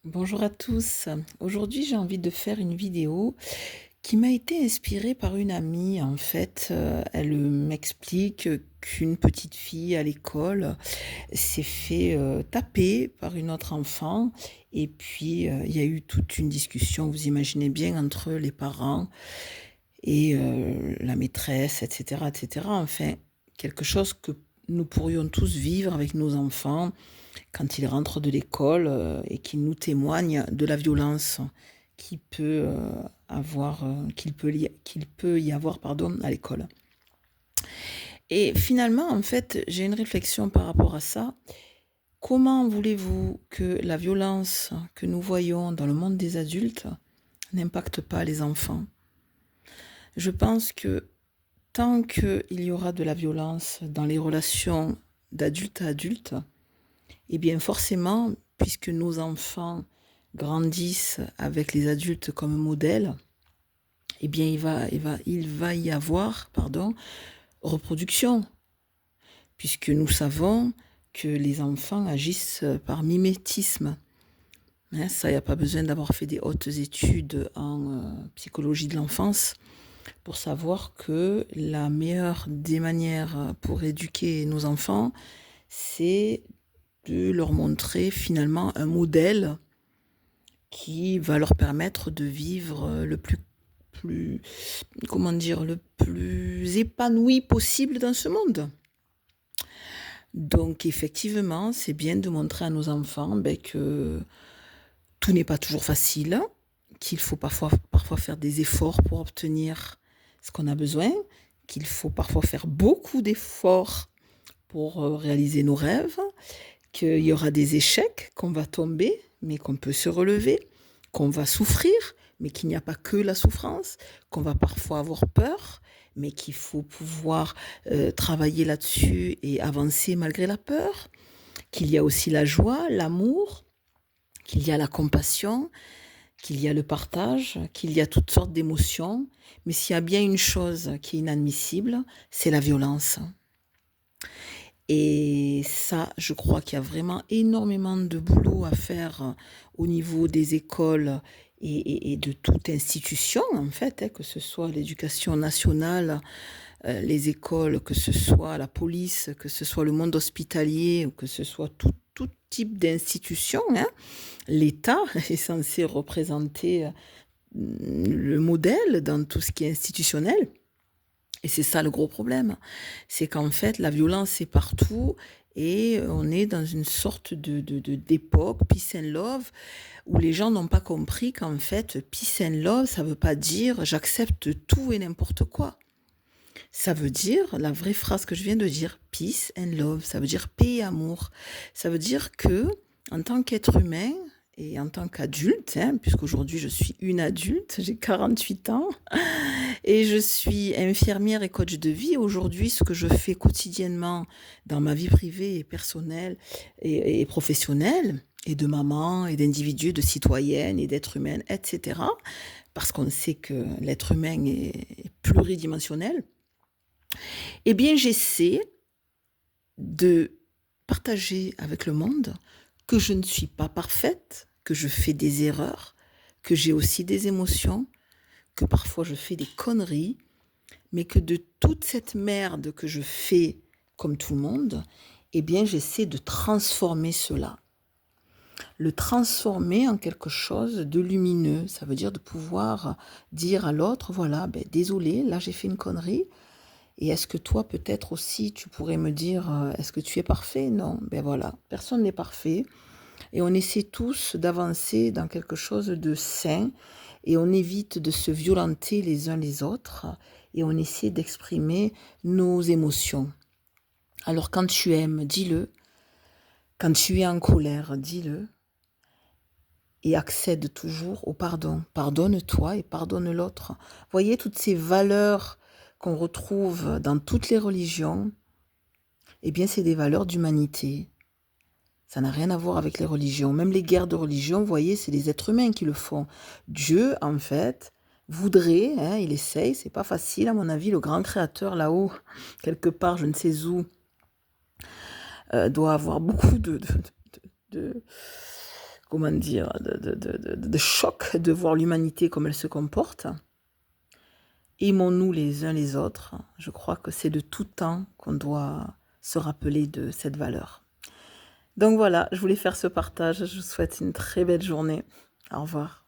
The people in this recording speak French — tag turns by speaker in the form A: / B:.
A: Bonjour à tous. Aujourd'hui, j'ai envie de faire une vidéo qui m'a été inspirée par une amie. En fait, elle m'explique qu'une petite fille à l'école s'est fait taper par une autre enfant. Et puis, il y a eu toute une discussion, vous imaginez bien, entre les parents et la maîtresse, etc., etc. Enfin, quelque chose que nous pourrions tous vivre avec nos enfants quand ils rentrent de l'école et qu'ils nous témoignent de la violence qu'il peut qu'il peut y avoir pardon, à l'école. Et finalement, en fait, j'ai une réflexion par rapport à ça. Comment voulez-vous que la violence que nous voyons dans le monde des adultes n'impacte pas les enfants? Je pense que tant qu'il y aura de la violence dans les relations d'adulte à adulte, eh bien forcément, puisque nos enfants grandissent avec les adultes comme modèle, eh bien il va y avoir, reproduction, puisque nous savons que les enfants agissent par mimétisme. Hein, ça, il n'y a pas besoin d'avoir fait des hautes études en psychologie de l'enfance pour savoir que la meilleure des manières pour éduquer nos enfants, c'est de leur montrer finalement un modèle qui va leur permettre de vivre plus, comment dire, le plus épanoui possible dans ce monde. Donc effectivement, c'est bien de montrer à nos enfants que tout n'est pas toujours facile, qu'il faut parfois faire des efforts pour obtenir ce qu'on a besoin, qu'il faut parfois faire beaucoup d'efforts pour réaliser nos rêves, qu'il y aura des échecs, qu'on va tomber, mais qu'on peut se relever, qu'on va souffrir, mais qu'il n'y a pas que la souffrance, qu'on va parfois avoir peur, mais qu'il faut pouvoir travailler là-dessus et avancer malgré la peur, qu'il y a aussi la joie, l'amour, qu'il y a la compassion, qu'il y a le partage, qu'il y a toutes sortes d'émotions, mais s'il y a bien une chose qui est inadmissible, c'est la violence. Et ça, je crois qu'il y a vraiment énormément de boulot à faire au niveau des écoles et de toute institution, en fait, hein, que ce soit l'éducation nationale, les écoles, que ce soit la police, que ce soit le monde hospitalier, ou que ce soit tout type d'institution. Hein. L'État est censé représenter le modèle dans tout ce qui est institutionnel. Et c'est ça le gros problème, c'est qu'en fait la violence est partout et on est dans une sorte d'époque peace and love où les gens n'ont pas compris qu'en fait peace and love ça veut pas dire j'accepte tout et n'importe quoi. Ça veut dire la vraie phrase que je viens de dire, peace and love, ça veut dire paix et amour. Ça veut dire que en tant qu'être humain et en tant qu'adulte, hein, puisqu'aujourd'hui je suis une adulte, j'ai 48 ans, et je suis infirmière et coach de vie. Aujourd'hui, ce que je fais quotidiennement dans ma vie privée et personnelle et professionnelle, et de maman, et d'individu, de citoyenne, et d'être humaine, etc., parce qu'on sait que l'être humain est pluridimensionnel, eh bien, j'essaie de partager avec le monde que je ne suis pas parfaite, que je fais des erreurs, que j'ai aussi des émotions, que parfois je fais des conneries, mais que de toute cette merde que je fais comme tout le monde, eh bien j'essaie de transformer cela. Le transformer en quelque chose de lumineux, ça veut dire de pouvoir dire à l'autre, voilà, désolé, là j'ai fait une connerie, et est-ce que toi peut-être aussi tu pourrais me dire, est-ce que tu es parfait? Non, ben voilà, personne n'est parfait, et on essaie tous d'avancer dans quelque chose de sain, et on évite de se violenter les uns les autres, et on essaie d'exprimer nos émotions. Alors quand tu aimes, dis-le. Quand tu es en colère, dis-le. Et accède toujours au pardon. Pardonne-toi et pardonne l'autre. Voyez toutes ces valeurs qu'on retrouve dans toutes les religions, eh bien c'est des valeurs d'humanité. Ça n'a rien à voir avec les religions. Même les guerres de religion, vous voyez, c'est les êtres humains qui le font. Dieu, en fait, voudrait, hein, il essaye, c'est pas facile à mon avis, le grand créateur là-haut, quelque part, je ne sais où, doit avoir beaucoup de comment dire, de choc de voir l'humanité comme elle se comporte. Aimons-nous les uns les autres. Je crois que c'est de tout temps qu'on doit se rappeler de cette valeur. Donc voilà, je voulais faire ce partage. Je vous souhaite une très belle journée. Au revoir.